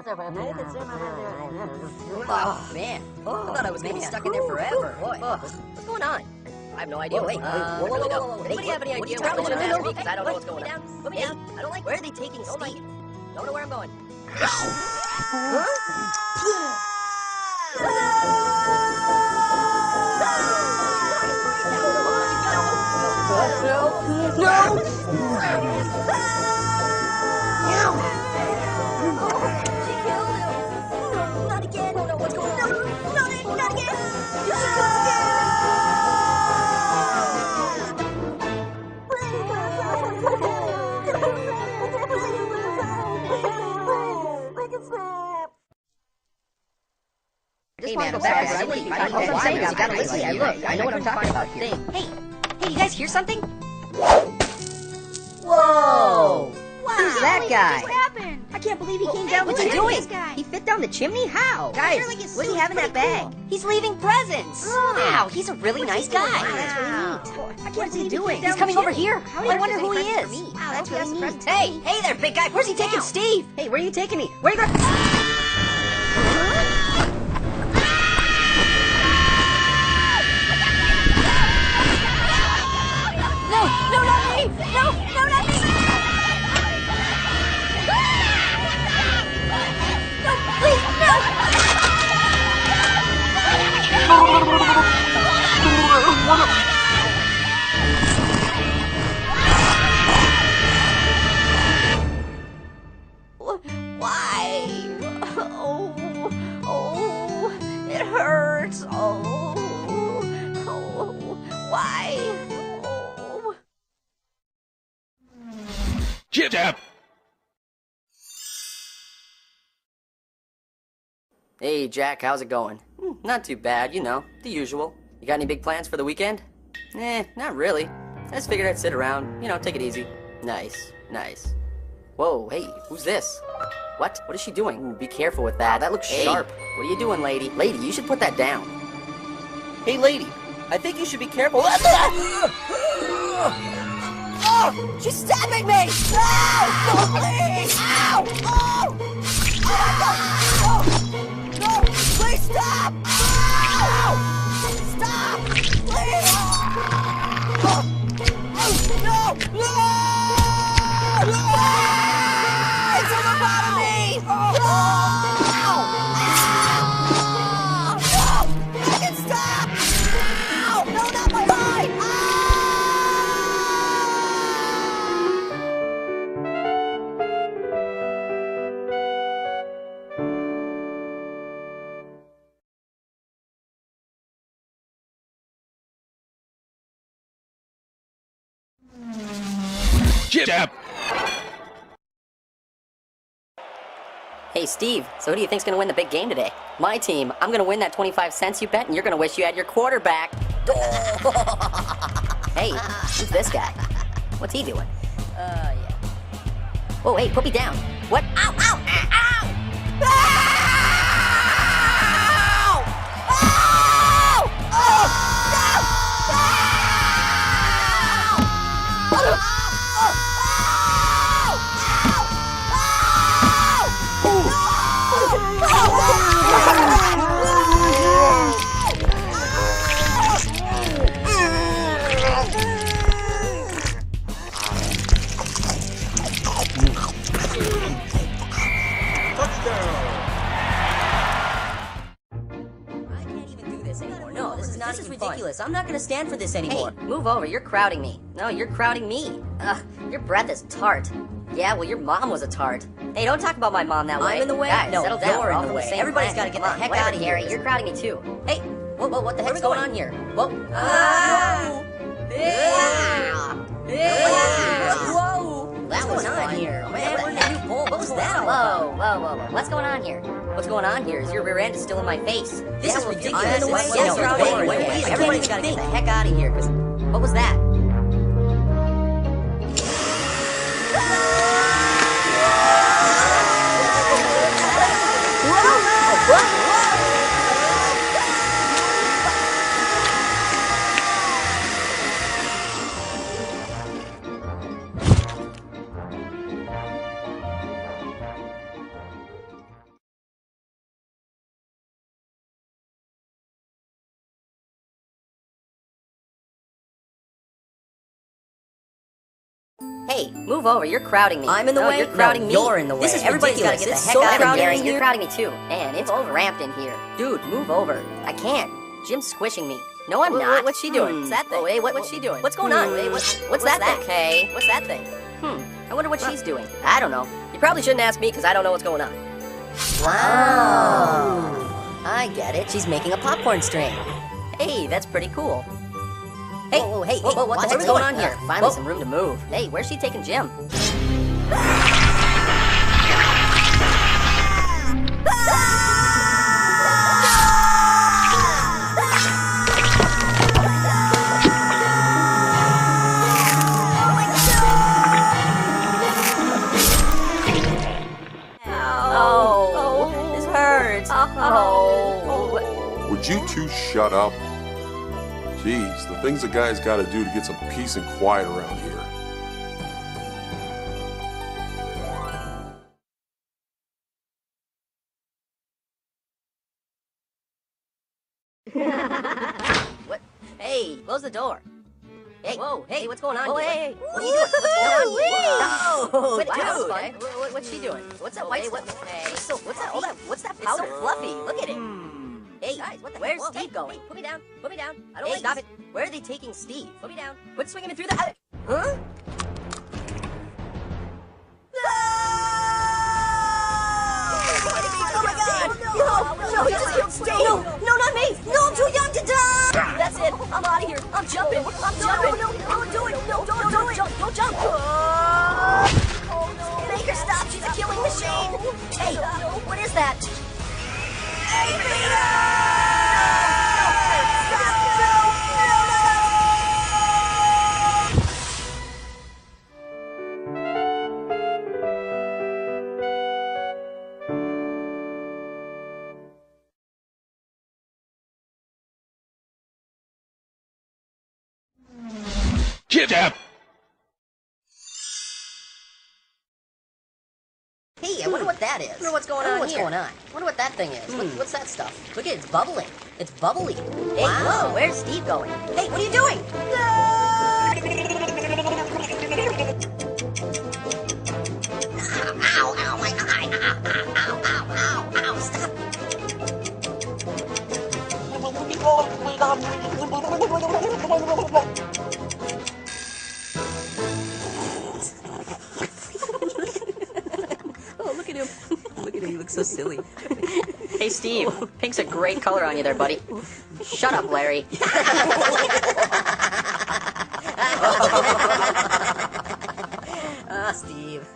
Oh, man. I thought I was going to be stuck in there forever. What's going on? I have no idea. Wait, whoa. Anybody have any idea what going on? Because I don't know what's going on. Put me down. I don't like. Where are they taking Steve? Don't know where I'm going. Huh? She killed him. No, not again. Oh, no, what's going on? No, not again. She kills Hey man, I'm sorry. You gotta listen. Look, I know what I'm talking about here. Hey, you guys hear something? Whoa! Who's that guy? What happened? I can't believe he came down the what's he chimney. doing? He fit down the chimney? How? Guys, what do you have in that bag? He's leaving presents. Wow, he's a really nice guy. That's really neat. What's he doing? He's coming over here. How I wonder who he is. Wow, that's really neat. Hey there, big guy. Where's he taking Steve? Hey, where are you taking me? Where are you going? No, not me! No, not me! No, please, no! Why? Oh, it hurts. Why? Jibjab! Hey, Jack, how's it going? Not too bad, you know, the usual. You got any big plans for the weekend? Not really. I just figured I'd sit around, take it easy. Nice. Whoa, hey, who's this? What is she doing? Ooh, be careful with that. That looks sharp. What are you doing, lady? Lady, you should put that down. Hey, lady, I think you should be careful. Oh, she's stabbing me! No! Please! Ow! Oh! Oh! No! Please stop! Ow! Stop! Please! Oh! No! No! It's on the bottom of me! Oh! No! Make it stop! Ow! No, not my eye! Jibjab! Hey, Steve, so who do you think's gonna win the big game today? My team. I'm gonna win that 25 cents you bet, and you're gonna wish you had your quarterback. Hey, who's this guy? What's he doing? Yeah. Whoa, hey, put me down. What? Ow! Ow! Ow! Ow! Oh! This is ridiculous. I'm not gonna stand for this anymore. Hey, move over. You're crowding me. No, you're crowding me. Your breath is tart. Yeah, well, your mom was a tart. Hey, don't talk about my mom that way. I'm in the way? Guys, No, settle down. you're We're in all the from way. same Everybody's planet. gotta get the heck Whatever, out of here. Harry. You're crowding me too. Hey, what the heck's we going going? on here? Whoa. Wow! What's going on here? Man, we're in a new poll. What was that all Whoa. What's going on here? What's going on here is your rear end is still in my face. This is ridiculous. I'm in the way. Yes, you're Wait, in the way. wait. I Everybody's can't gotta even get the think. heck out of here. What was that? Hey, move over. You're crowding me. I'm in the way? You're crowding me. You're in the way. This is Everybody's gotta ridiculous. get the heck out of here. You're crowding me too. Man, it's cramped in here. Dude, move over. I can't. Jim's squishing me. No, I'm not. What's she doing? What's that thing? Wait, what's she doing? What's going on? Wait, what's that thing? Okay, what's that thing? I wonder what she's doing. I don't know. You probably shouldn't ask me because I don't know what's going on. Wow. I get it. She's making a popcorn string. Hey, that's pretty cool. Hey, what the heck's going on here? Finally some room to move. Hey, where's she taking Jim? Oh, this hurts. Oh. Would you two shut up? Jeez, the things a guy's got to do to get some peace and quiet around here. What? Hey, close the door. Hey, whoa, hey, what's going on? Oh, here? hey, What are you doing? What's going on? Whoa, Wait, dude. okay. What's she doing? What's that white stuff? Hey, what's that? All that? What's that It's powder? so fluffy. Look at it. Hey, Guys, what the where's heck? Steve Hey, going? hey, put me down. Put me down. I don't Hey, like stop this. it. Where are they taking Steve? Put me down. Quit swinging me through the... Huh? Oh my God! No, he just killed Steve. No, not me. No, I'm too young to die. That's it. I'm out of here. I'm jumping. I'm jumping. No, don't do it. No, don't jump. Don't jump. Oh no! Make her stop. She's a killing machine. Hey, what is that? Hey, Peter! Jibjab! Hey, I wonder what that is. I wonder what's going on What's here. going on? I wonder what that thing is. What's that stuff? Look at it. It's bubbling. It's bubbly. Hey, Wow. whoa, where's Steve going? Hey, what are you doing? Ow, ow, my eye. Ow, stop. Oh, look at him. Look at him, he looks so silly. Hey, Steve, pink's a great color on you there, buddy. Shut up, Larry. Ah, Steve.